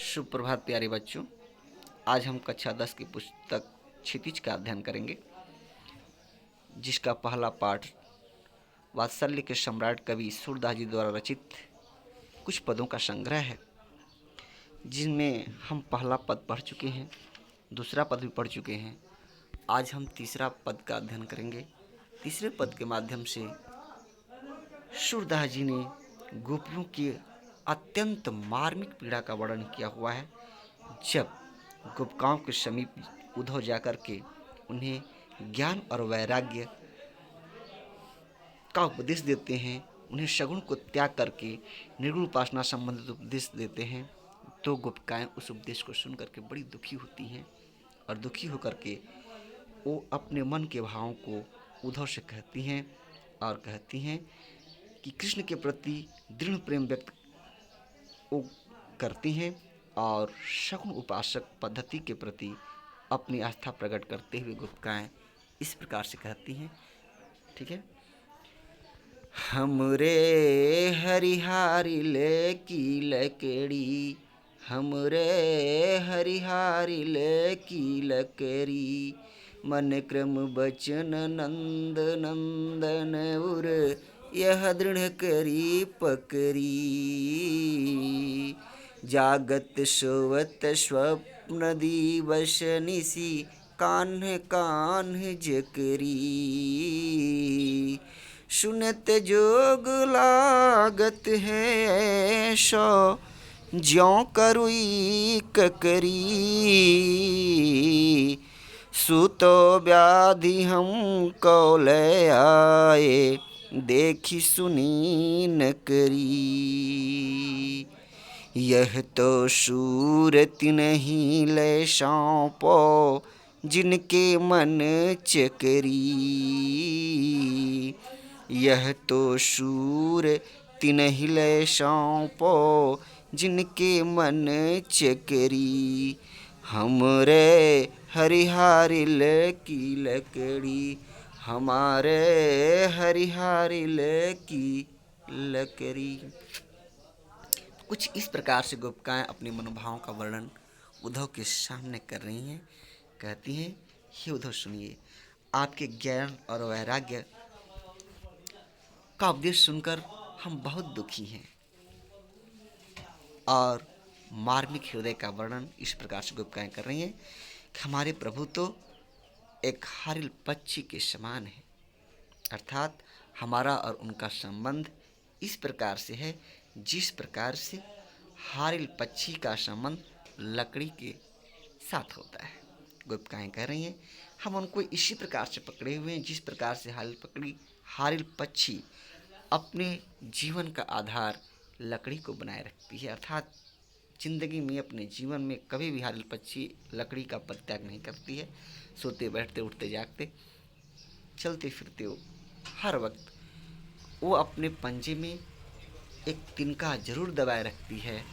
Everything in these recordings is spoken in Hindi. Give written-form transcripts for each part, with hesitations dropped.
सुप्रभात प्यारे बच्चों। आज हम कक्षा 10 की पुस्तक क्षितिज का अध्ययन करेंगे, जिसका पहला पाठ वात्सल्य के सम्राट कवि सूरदास जी द्वारा रचित कुछ पदों का संग्रह है, जिनमें हम पहला पद पढ़ चुके हैं, दूसरा पद भी पढ़ चुके हैं। आज हम तीसरा पद का अध्ययन करेंगे। तीसरे पद के माध्यम से सूरदास जी ने गोपियों की अत्यंत मार्मिक पीड़ा का वर्णन किया हुआ है, जब गोपिकाओं के समीप उद्धव जाकर के उन्हें ज्ञान और वैराग्य का उपदेश देते हैं, उन्हें सगुण को त्याग करके निर्गुण उपासना संबंधित उपदेश देते हैं, तो गोपिकाएं उस उपदेश को सुन करके बड़ी दुखी होती हैं और दुखी होकर के वो अपने मन के भावों को उद्धव से कहती हैं और कहती हैं कि कृष्ण के प्रति दृढ़ प्रेम व्यक्त वो करती हैं और सगुण उपासक पद्धति के प्रति अपनी आस्था प्रकट करते हुए गोपिकाएं इस प्रकार से कहती हैं। ठीक है। हमरे हरिहारी ले की लकड़ी, हमरे हरिहारी ले की लकड़ी, मन क्रम बचन नंद नंदन उर यह दृढ़ करी पकरी, जागत सोवत स्वप्न दिवस निसी, कान्ह कान्ह जकरी, सुनत जोग लागत है सो ज्यों करुई ककरी, सुतो व्याधि हम कौले आए, देखी सुनी न करी, यह तो सूरत नहीं ले सौंपो जिनके मन चकरी, यह तो सूर तिन्हि ले सौंपो जिनके मन चकरी, हमरे हरिहारिल की लकड़ी, हमारे हरिहारिल की लकड़ी। कुछ इस प्रकार से गोपिकाएं अपने मनोभावों का वर्णन उद्धव के सामने कर रही हैं। कहती हैं, हे उद्धव सुनिए, आपके ज्ञान और वैराग्य का उपदेश सुनकर हम बहुत दुखी हैं। और मार्मिक हृदय का वर्णन इस प्रकार से गोपिकाएं कर रही हैं कि हमारे प्रभु तो एक हारिल पक्षी के समान है, अर्थात हमारा और उनका संबंध इस प्रकार से है जिस प्रकार से हारिल पक्षी का संबंध लकड़ी के साथ होता है। गोपिकाएं कह रही हैं, हम उनको इसी प्रकार से पकड़े हुए हैं जिस प्रकार से हारिल पक्षी अपने जीवन का आधार लकड़ी को बनाए रखती है, अर्थात जिंदगी में अपने जीवन में कभी भी हारिल पक्षी लकड़ी का परित्याग नहीं करती है। सोते बैठते उठते जागते चलते फिरते हो हर वक्त वो अपने पंजे में एक तिनका जरूर दबाए रखती है।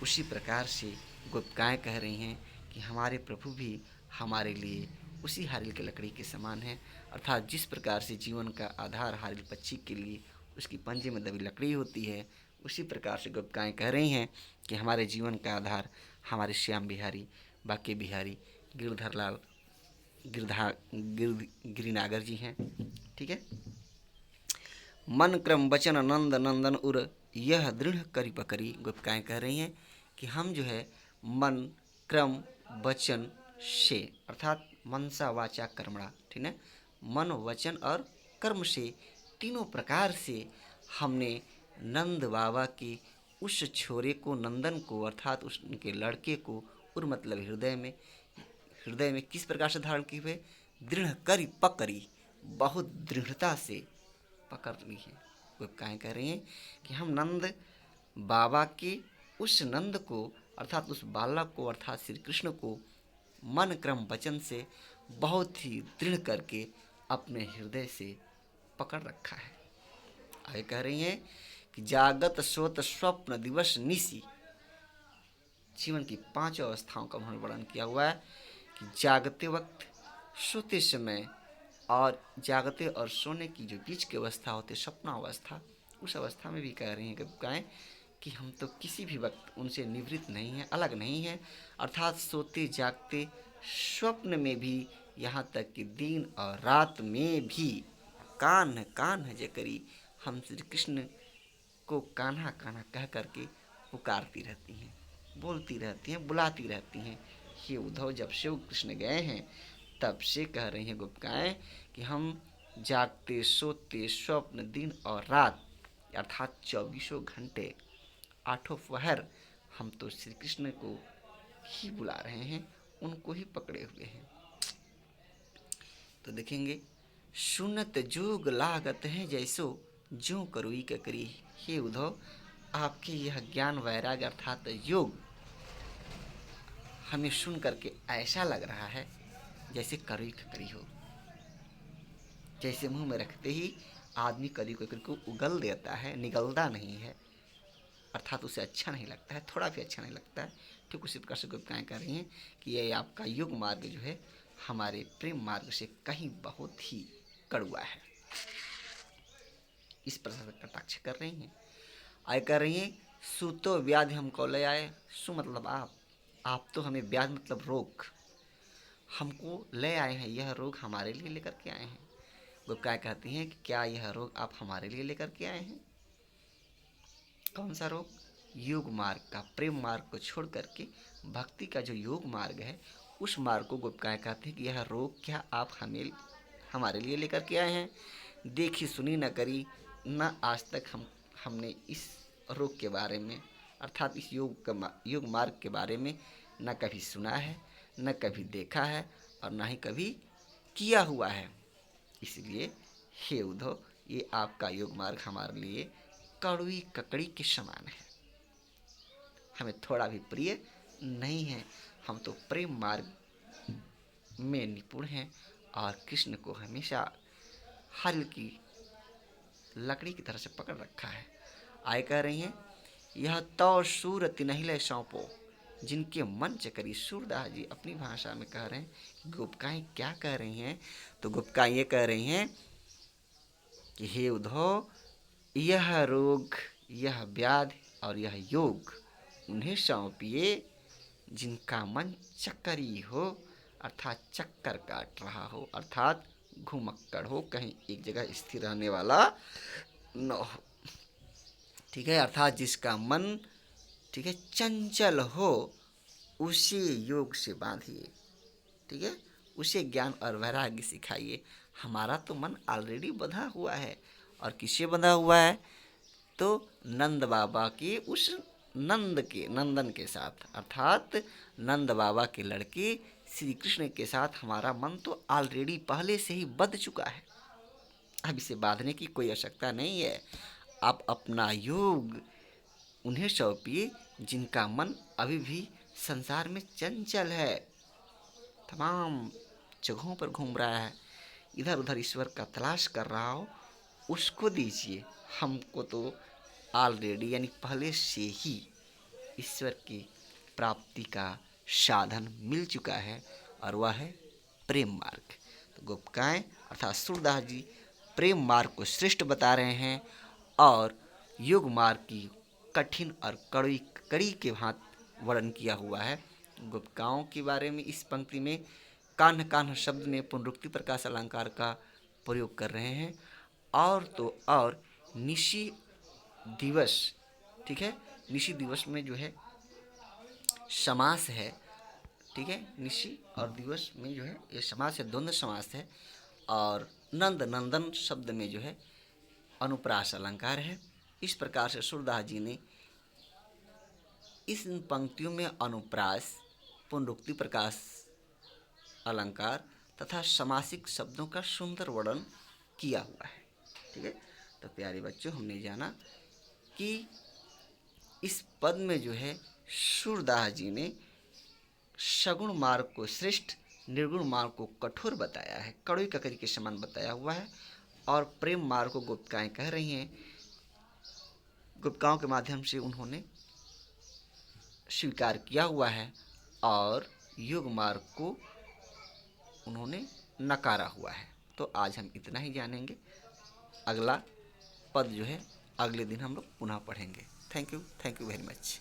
उसी प्रकार से गोपिकाएं कह रही हैं कि हमारे प्रभु भी हमारे लिए उसी हारिल के लकड़ी के समान है, अर्थात जिस प्रकार से जीवन का आधार हारिल पक्षी के लिए उसकी पंजे में दबी लकड़ी होती है, उसी प्रकार से गोपिकाएं कह रही हैं कि हमारे जीवन का आधार हमारे श्याम बिहारी, बाके बिहारी, गिरधर लाल गिरिनागर जी हैं। ठीक है। मन क्रम वचन नंद नंदन उर यह दृढ़ करी पकड़ी। गोपिकाएं कह रही हैं कि हम जो है मन क्रम वचन से, अर्थात मनसा वाचा कर्मणा, ठीक है, मन वचन और कर्म से तीनों प्रकार से हमने नंद बाबा के उस छोरे को, नंदन को, अर्थात उनके लड़के को, उर मतलब हृदय में किस प्रकार से धारण किए हुए, दृढ़ करी पकड़ी, बहुत दृढ़ता से पकड़ ली है। गोपिकाएं कह रही हैं कि हम नंद बाबा के उस नंद को, अर्थात उस बालक को, अर्थात श्री कृष्ण को मन क्रम वचन से बहुत ही दृढ़ करके अपने हृदय से पकड़ रखा है। आगे कह रही हैं कि जागत सोत स्वप्न दिवस निसी, जीवन की 5 अवस्थाओं का उन्होंने वर्णन किया हुआ है कि जागते वक्त, सोते समय और जागते और सोने की जो बीच की अवस्था होती है, सपना अवस्था, उस अवस्था में भी कह रही हैं गोपिकाएं कि हम तो किसी भी वक्त उनसे निवृत्त नहीं हैं, अलग नहीं हैं, अर्थात सोते जागते स्वप्न में भी, यहाँ तक कि दिन और रात में भी कान्ह कान्ह जय करी हम श्री कृष्ण को कान्हा कान्हा कह करके पुकारती रहती हैं, बोलती रहती हैं, बुलाती रहती हैं। हे उद्धव, जब से वो कृष्ण गए हैं तब से कह रही हैं गोपिकाएं कि हम जागते सोते स्वप्न दिन और रात अर्थात 24 घंटे 8 पहर हम तो श्री कृष्ण को ही बुला रहे हैं, उनको ही पकड़े हुए हैं। तो देखेंगे, सुनत जोग लागत है जैसो जो करोई का करी। हे उद्धव, आपके यह ज्ञान वैराग्य अर्थात योग हमें सुन करके ऐसा लग रहा है जैसे करुई ककड़ी हो, जैसे मुंह में रखते ही आदमी करी को उगल देता है, निगलता नहीं है, अर्थात उसे अच्छा नहीं लगता है, थोड़ा भी अच्छा नहीं लगता है। ठीक उसी प्रकार से गोपिकाएं कह रही हैं कि ये आपका योग मार्ग जो है हमारे प्रेम मार्ग से कहीं बहुत ही कड़वा है। इस प्रकार से कटाक्ष कर रही हैं। आय कह रही हैं, सुतो व्याधि हमको ले आए। सु मतलब आप तो हमें व्याधि मतलब रोग हमको ले आए हैं, यह रोग हमारे लिए लेकर के आए हैं। गोपिकाएं कहती हैं कि क्या यह रोग आप हमारे लिए लेकर के आए हैं? कौन सा रोग? योग मार्ग का, प्रेम मार्ग को छोड़ करके भक्ति का जो योग मार्ग है उस मार्ग को गोपिकाएं कहती हैं कि यह रोग क्या आप हमारे लिए लेकर के आए हैं? देखी सुनी न करी, न आज तक हमने इस रोग के बारे में अर्थात इस योग मार्ग के बारे में न कभी सुना है, न कभी देखा है और न ही कभी किया हुआ है। इसलिए हे उद्धव, ये आपका योग मार्ग हमारे लिए कड़वी ककड़ी के समान है, हमें थोड़ा भी प्रिय नहीं है। हम तो प्रेम मार्ग में निपुण हैं और कृष्ण को हमेशा हल की लकड़ी की तरह से पकड़ रखा है। आय कह रही हैं, यह तो सूरति नहीं ले सौंपो जिनके मन चकरी। सूरदास जी अपनी भाषा में कह रहे हैं। गोपिकाएं क्या कह रही हैं? तो गोपिकाएं ये कह रही हैं कि हे उद्धव, यह रोग, यह व्याधि और यह योग उन्हें सौंपिए जिनका मन चक्करी हो, अर्थात चक्कर काट रहा हो, अर्थात घुमक्कड़ हो, कहीं एक जगह स्थिर रहने वाला न हो। ठीक है, अर्थात जिसका मन ठीक है चंचल हो उसे योग से बांधिए। ठीक है, उसे ज्ञान और वैराग्य सिखाइए। हमारा तो मन ऑलरेडी बंधा हुआ है, और किससे बंधा हुआ है? तो नंद बाबा के उस नंदन के साथ, अर्थात नंद बाबा के लड़के श्री कृष्ण के साथ हमारा मन तो ऑलरेडी पहले से ही बंध चुका है। अब इसे बांधने की कोई आवश्यकता नहीं है। आप अपना योग उन्हें सौंपिए जिनका मन अभी भी संसार में चंचल है, तमाम जगहों पर घूम रहा है, इधर उधर ईश्वर का तलाश कर रहा हो, उसको दीजिए। हमको तो ऑलरेडी यानी पहले से ही ईश्वर की प्राप्ति का साधन मिल चुका है और वह है प्रेम मार्ग। तो गोपिकाएं अर्थात सूरदास जी प्रेम मार्ग को श्रेष्ठ बता रहे हैं और योग मार्ग की कठिन और कड़ी के भांत वर्णन किया हुआ है। गोपिकाओं के बारे में इस पंक्ति में कान्ह कान्ह शब्द में पुनरुक्ति प्रकाश अलंकार का प्रयोग कर रहे हैं। और तो और निशी दिवस, ठीक है, निशी दिवस में जो है समास है। ठीक है, निशी और दिवस में जो है ये समास है, द्वंद्व समास है। और नंदन शब्द में जो है अनुप्रास अलंकार है। इस प्रकार से सूरदास जी ने इस पंक्तियों में अनुप्रास, पुनरुक्ति प्रकाश अलंकार तथा समासिक शब्दों का सुंदर वर्णन किया हुआ है। ठीक है, तो प्यारे बच्चों, हमने जाना कि इस पद में जो है सूरदास जी ने सगुण मार्ग को श्रेष्ठ, निर्गुण मार्ग को कठोर बताया है, कड़वी ककड़ी के समान बताया हुआ है। और प्रेम मार्ग को गोपिकाएं कह रही हैं, गोपिकाओं के माध्यम से उन्होंने स्वीकार किया हुआ है, और योग मार्ग को उन्होंने नकारा हुआ है। तो आज हम इतना ही जानेंगे। अगला पद जो है अगले दिन हम लोग पुनः पढ़ेंगे। Thank you very much.